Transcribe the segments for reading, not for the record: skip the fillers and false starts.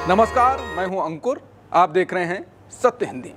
नमस्कार, मैं हूं अंकुर। आप देख रहे हैं सत्य हिंदी।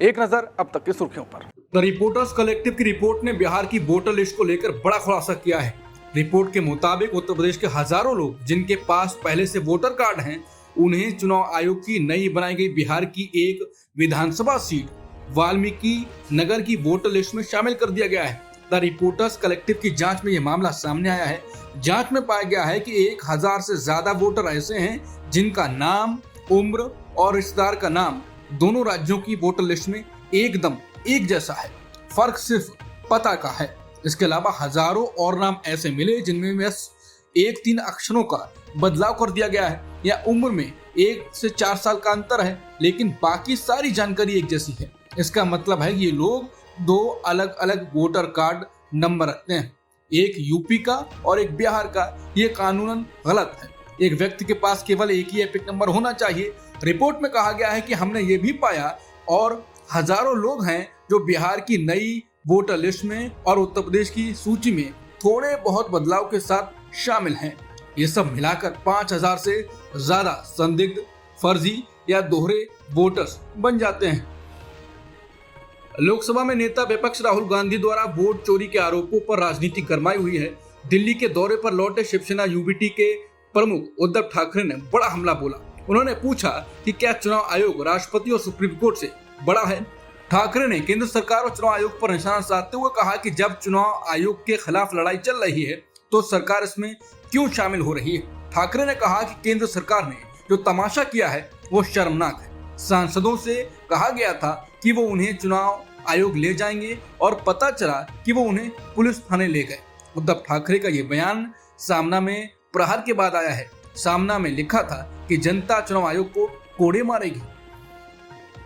एक नजर अब तक की सुर्खियों पर। द रिपोर्टर्स कलेक्टिव की रिपोर्ट ने बिहार की वोटर लिस्ट को लेकर बड़ा खुलासा किया है। रिपोर्ट के मुताबिक उत्तर प्रदेश के हजारों लोग जिनके पास पहले से वोटर कार्ड हैं, उन्हें चुनाव आयोग की नई बनाई गई बिहार की एक विधानसभा सीट वाल्मीकि नगर की वोटर लिस्ट में शामिल कर दिया गया है। द रिपोर्टर्स कलेक्टिव की जांच में यह मामला सामने आया है। जांच में पाया गया है कि 1000 से ज्यादा वोटर ऐसे हैं जिनका नाम, उम्र और रिश्तेदार का नाम दोनों राज्यों की वोटर लिस्ट में एकदम एक जैसा है। फर्क सिर्फ पता का है। इसके अलावा हजारों और नाम ऐसे मिले जिनमें बस 1-3 अक्षरों का बदलाव कर दिया गया है या उम्र में 1 से 4 साल का अंतर है, लेकिन बाकी सारी जानकारी एक जैसी है। इसका मतलब है कि ये लोग 2 अलग अलग वोटर कार्ड नंबर रखते हैं, एक यूपी का और एक बिहार का। ये कानूनन गलत है। एक व्यक्ति के पास केवल एक ही एपिक नंबर होना चाहिए। रिपोर्ट में कहा गया है कि हमने ये भी पाया और हजारों लोग हैं जो बिहार की नई वोटर लिस्ट में और उत्तर प्रदेश की सूची में थोड़े बहुत बदलाव के साथ शामिल हैं। ये सब मिलाकर 5000 से ज्यादा संदिग्ध, फर्जी या दोहरे वोटर्स बन जाते हैं। लोकसभा में नेता विपक्ष राहुल गांधी द्वारा वोट चोरी के आरोपों पर राजनीति गरमाई हुई है। दिल्ली के दौरे पर लौटे शिवसेना यूबीटी के प्रमुख उद्धव ठाकरे ने बड़ा हमला बोला। उन्होंने पूछा कि क्या चुनाव आयोग राष्ट्रपति और सुप्रीम कोर्ट से बड़ा है। ठाकरे ने केंद्र सरकार और चुनाव आयोग पर निशाना साधते हुए कहा कि जब चुनाव आयोग के खिलाफ लड़ाई चल रही है तो सरकार इसमें क्यों शामिल हो रही है। ठाकरे ने कहा कि केंद्र सरकार ने जो तमाशा किया है वो शर्मनाक है। सांसदों से कहा गया था कि वो उन्हें चुनाव आयोग ले जाएंगे और पता चला कि वो उन्हें पुलिस थाने ले गए। उद्धव ठाकरे का ये बयान सामना में प्रहार के बाद आया है। सामना में लिखा था कि जनता चुनाव आयोग को कोड़े मारेगी।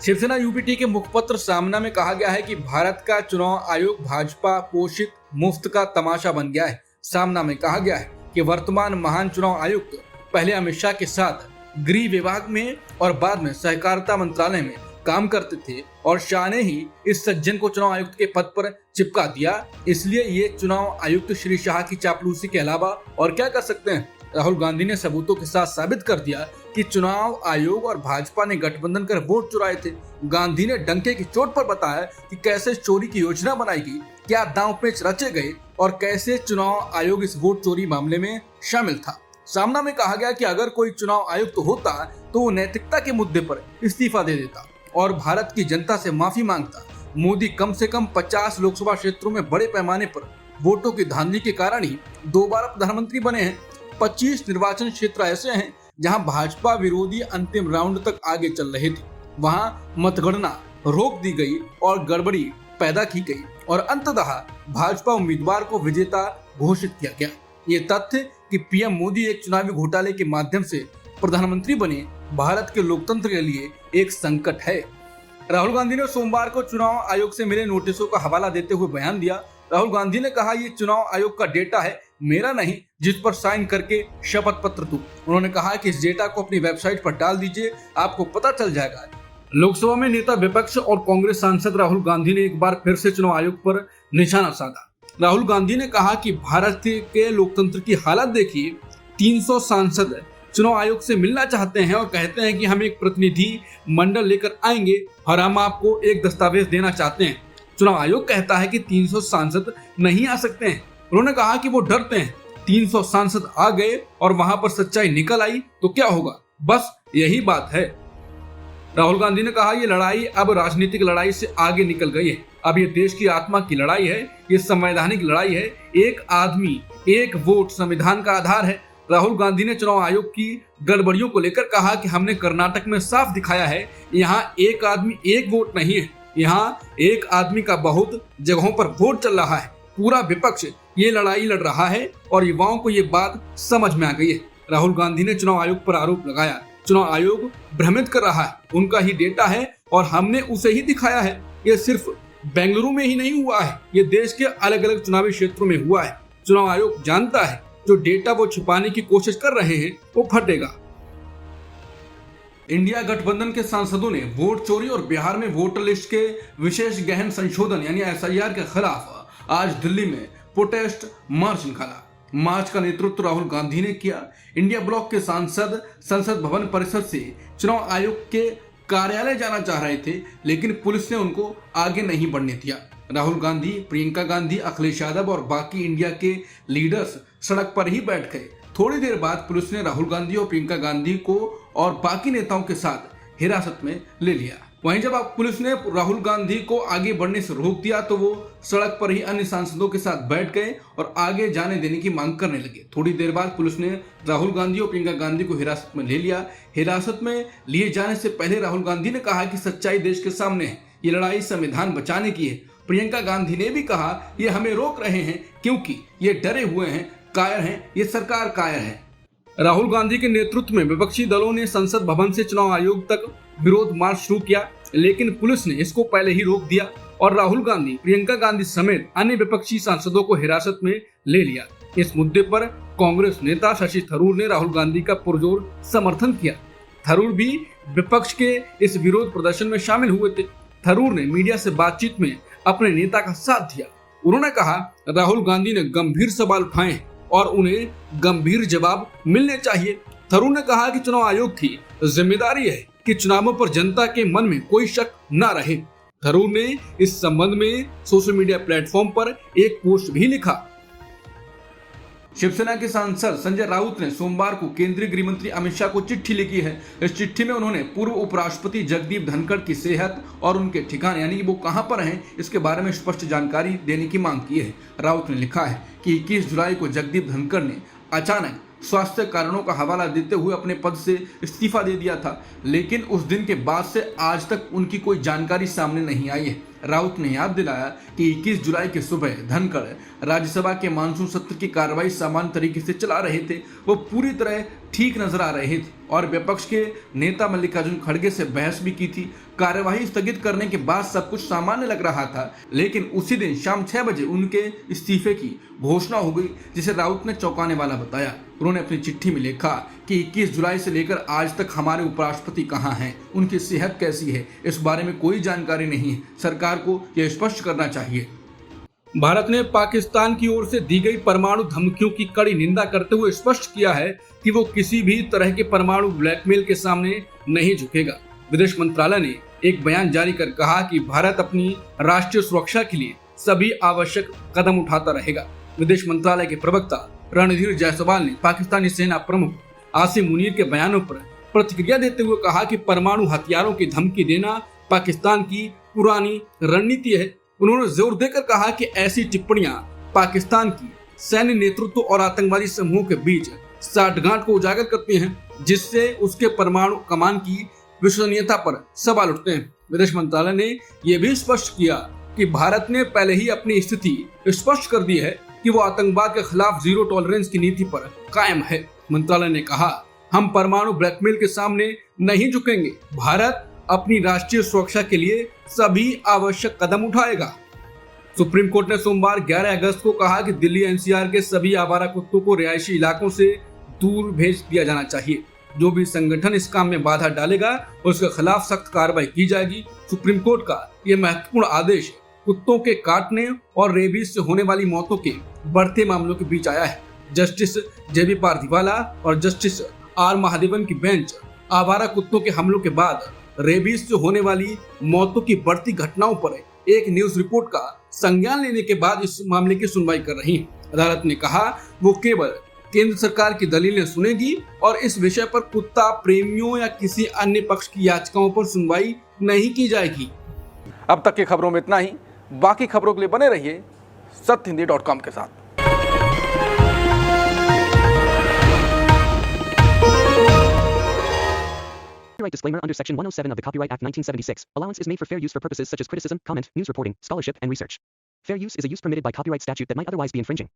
शिवसेना यूबीटी के मुखपत्र सामना में कहा गया है कि भारत का चुनाव आयोग भाजपा पोषित मुफ्त का तमाशा बन गया है। सामना में कहा गया है कि वर्तमान महान चुनाव आयुक्त पहले अमित शाह के साथ गृह विभाग में और बाद में सहकारिता मंत्रालय में काम करते थे और शाह ने ही इस सज्जन को चुनाव आयुक्त के पद पर चिपका दिया। इसलिए ये चुनाव आयुक्त श्री शाह की चापलूसी के अलावा और क्या कर सकते हैं। राहुल गांधी ने सबूतों के साथ साबित कर दिया कि चुनाव आयोग और भाजपा ने गठबंधन कर वोट चुराए थे। गांधी ने डंके की चोट पर बताया कि कैसे चोरी की योजना बनाई गई, क्या दांव पेच रचे गए और कैसे चुनाव आयोग इस वोट चोरी मामले में शामिल था। सामना में कहा गया कि अगर कोई चुनाव आयुक्त होता तो वो नैतिकता के मुद्दे पर इस्तीफा दे देता और भारत की जनता से माफी मांगता। मोदी कम से कम 50 लोकसभा क्षेत्रों में बड़े पैमाने पर वोटों की धांधली के कारण ही 2 बार प्रधानमंत्री बने हैं। 25 निर्वाचन क्षेत्र ऐसे हैं जहां भाजपा विरोधी अंतिम राउंड तक आगे चल रहे थे। वहां मतगणना रोक दी गई और गड़बड़ी पैदा की गई और अंततः भाजपा उम्मीदवार को विजेता घोषित किया गया। ये तथ्य कि पीएम मोदी एक चुनावी घोटाले के माध्यम से प्रधानमंत्री बने भारत के लोकतंत्र के लिए एक संकट है। राहुल गांधी ने सोमवार को चुनाव आयोग से मिले नोटिसों का हवाला देते हुए बयान दिया। राहुल गांधी ने कहा, ये चुनाव आयोग का डेटा है, मेरा नहीं, जिस पर साइन करके शपथ पत्र दूं। उन्होंने कहा कि इस डेटा को अपनी वेबसाइट पर डाल दीजिए, आपको पता चल जाएगा। लोकसभा में नेता विपक्ष और कांग्रेस सांसद राहुल गांधी ने एक बार फिर से चुनाव आयोग पर निशाना साधा। राहुल गांधी ने कहा कि भारत के लोकतंत्र की हालत देखिए। 300 सांसद चुनाव आयोग से मिलना चाहते हैं और कहते हैं कि हम एक प्रतिनिधि मंडल लेकर आएंगे और हम आपको एक दस्तावेज देना चाहते हैं। चुनाव आयोग कहता है कि 300 सांसद नहीं आ सकते हैं। उन्होंने कहा कि वो डरते हैं। 300 सांसद आ गए और वहां पर सच्चाई निकल आई तो क्या होगा, बस यही बात है। राहुल गांधी ने कहा, ये लड़ाई अब राजनीतिक लड़ाई से आगे निकल गई है। अब ये देश की आत्मा की लड़ाई है, ये संवैधानिक लड़ाई है। एक आदमी एक वोट संविधान का आधार है। राहुल गांधी ने चुनाव आयोग की गड़बड़ियों को लेकर कहा कि हमने कर्नाटक में साफ दिखाया है, यहाँ एक आदमी एक वोट नहीं है, यहाँ एक आदमी का बहुत जगहों पर वोट चल रहा है। पूरा विपक्ष ये लड़ाई लड़ रहा है और युवाओं को ये बात समझ में आ गई है। राहुल गांधी ने चुनाव आयोग पर आरोप लगाया, चुनाव आयोग भ्रमित कर रहा है, उनका ही डेटा है और हमने उसे ही दिखाया है। ये सिर्फ बेंगलुरु में ही नहीं हुआ है, ये देश के अलग अलग चुनावी क्षेत्रों में हुआ है। चुनाव आयोग जानता है जो डेटा वो छुपाने की कोशिश कर रहे हैं वो फटेगा। इंडिया गठबंधन के सांसदों ने वोट चोरी और बिहार में वोटर लिस्ट के विशेष गहन संशोधन यानी एसआईआर के खिलाफ आज दिल्ली में प्रोटेस्ट मार्च निकाला। मार्च का नेतृत्व राहुल गांधी ने किया। इंडिया ब्लॉक के सांसद संसद भवन परिसर से चुनाव आयोग के कार्यालय जाना चाह रहे थे, लेकिन पुलिस ने उनको आगे नहीं बढ़ने दिया। राहुल गांधी, प्रियंका गांधी, अखिलेश यादव और बाकी इंडिया के लीडर्स सड़क पर ही बैठ गए। थोड़ी देर बाद पुलिस ने राहुल गांधी और प्रियंका गांधी को और बाकी नेताओं के साथ हिरासत में ले लिया। वहीं जब पुलिस ने राहुल गांधी को आगे बढ़ने से रोक दिया तो वो सड़क पर ही अन्य सांसदों के साथ बैठ गए और आगे जाने देने की मांग करने लगे। थोड़ी देर बाद पुलिस ने राहुल गांधी और प्रियंका गांधी को हिरासत में ले लिया। हिरासत में लिए जाने से पहले राहुल गांधी ने कहा कि सच्चाई देश के सामने है, ये लड़ाई संविधान बचाने की है। प्रियंका गांधी ने भी कहा ये हमें रोक रहे हैं क्योंकि ये डरे हुए हैं, कायर हैं, ये सरकार कायर है। राहुल गांधी के नेतृत्व में विपक्षी दलों ने संसद भवन से चुनाव आयोग तक विरोध मार्च शुरू किया, लेकिन पुलिस ने इसको पहले ही रोक दिया और राहुल गांधी, प्रियंका गांधी समेत अन्य विपक्षी सांसदों को हिरासत में ले लिया। इस मुद्दे पर कांग्रेस नेता शशि थरूर ने राहुल गांधी का पुरजोर समर्थन किया। थरूर भी विपक्ष के इस विरोध प्रदर्शन में शामिल हुए थे। थरूर ने मीडिया से बातचीत में अपने नेता का साथ दिया। उन्होंने कहा राहुल गांधी ने गंभीर सवाल उठाए और उन्हें गंभीर जवाब मिलने चाहिए। थरूर ने कहा कि चुनाव आयोग की जिम्मेदारी है कि चुनावों पर जनता के मन में कोई शक न रहे। थरूर ने इस संबंध में सोशल मीडिया प्लेटफॉर्म पर एक पोस्ट भी लिखा। शिवसेना के सांसद संजय राउत ने सोमवार को केंद्रीय गृह मंत्री अमित शाह को चिट्ठी लिखी है। इस चिट्ठी में उन्होंने पूर्व उपराष्ट्रपति जगदीप धनखड़ की सेहत और उनके ठिकाने यानी कि वो कहां पर हैं इसके बारे में स्पष्ट जानकारी देने की मांग की है। राउत ने लिखा है कि 21 जुलाई को जगदीप धनखड़ ने अचानक स्वास्थ्य कारणों का हवाला देते हुए अपने पद से इस्तीफा दे दिया था, लेकिन उस दिन के बाद से आज तक उनकी कोई जानकारी सामने नहीं आई है। राउत ने याद दिलाया कि 21 जुलाई की सुबह धनखड़ राज्यसभा के मानसून सत्र की कार्रवाई सामान्य तरीके से चला रहे थे। वो पूरी तरह ठीक नजर आ रहे थे और विपक्ष के नेता मल्लिकार्जुन खड़गे से बहस भी की थी। कार्यवाही स्थगित करने के बाद सब कुछ सामान्य लग रहा था, लेकिन उसी दिन शाम 6 बजे उनके इस्तीफे की घोषणा हो गई, जिसे राउत ने चौंकाने वाला बताया। उन्होंने अपनी चिट्ठी में लिखा कि 21 जुलाई से लेकर आज तक हमारे उपराष्ट्रपति कहां हैं, उनकी सेहत कैसी है, इस बारे में कोई जानकारी नहीं है। सरकार को यह स्पष्ट करना चाहिए। भारत ने पाकिस्तान की ओर से दी गई परमाणु धमकियों की कड़ी निंदा करते हुए स्पष्ट किया है कि वो किसी भी तरह के परमाणु ब्लैकमेल के सामने नहीं झुकेगा। विदेश मंत्रालय ने एक बयान जारी कर कहा कि भारत अपनी राष्ट्रीय सुरक्षा के लिए सभी आवश्यक कदम उठाता रहेगा। विदेश मंत्रालय के प्रवक्ता रणधीर जायसवाल ने पाकिस्तानी सेना प्रमुख आसिम मुनीर के बयानों पर प्रतिक्रिया देते हुए कहा कि परमाणु हथियारों की धमकी देना पाकिस्तान की पुरानी रणनीति है। उन्होंने जोर देकर कहा कि ऐसी टिप्पणियां पाकिस्तान की सैन्य नेतृत्व और आतंकवादी समूहों के बीच साठगांठ को उजागर करती हैं, जिससे उसके परमाणु कमान की विश्वसनीयता पर सवाल उठते हैं। विदेश मंत्रालय ने यह भी स्पष्ट किया कि भारत ने पहले ही अपनी स्थिति स्पष्ट कर दी है कि वो आतंकवाद के खिलाफ जीरो टॉलरेंस की नीति पर कायम है। मंत्रालय ने कहा, हम परमाणु ब्लैकमेल के सामने नहीं झुकेंगे। भारत अपनी राष्ट्रीय सुरक्षा के लिए सभी आवश्यक कदम उठाएगा। सुप्रीम कोर्ट ने सोमवार 11 अगस्त को कहा कि दिल्ली एनसीआर के सभी आवारा कुत्तों को रिहायशी इलाकों से दूर भेज दिया जाना चाहिए। जो भी संगठन इस काम में बाधा डालेगा उसके खिलाफ सख्त कार्रवाई की जाएगी। सुप्रीम कोर्ट का यह महत्वपूर्ण आदेश कुत्तों के काटने और रेबीज से होने वाली मौतों के बढ़ते मामलों के बीच आया है। जस्टिस जेबी पारदीवाला और जस्टिस आर महादेवन की बेंच आवारा कुत्तों के हमलों के बाद रेबीज से होने वाली मौतों की बढ़ती घटनाओं पर एक न्यूज रिपोर्ट का संज्ञान लेने के बाद इस मामले की सुनवाई कर रही है। अदालत ने कहा वो केवल केंद्र सरकार की दलीलें सुनेगी और इस विषय पर कुत्ता प्रेमियों या किसी अन्य पक्ष की याचिकाओं पर सुनवाई नहीं की जाएगी। अब तक की खबरों में इतना ही। बाकी खबरों के लिए बने रहिए सत्यहिंदी.com के साथ। Copyright disclaimer under Section 107 of the Copyright Act 1976. Allowance is made for fair use for purposes such as criticism, comment, news reporting, scholarship, and research. Fair use is a use permitted by copyright statute that might otherwise be infringing.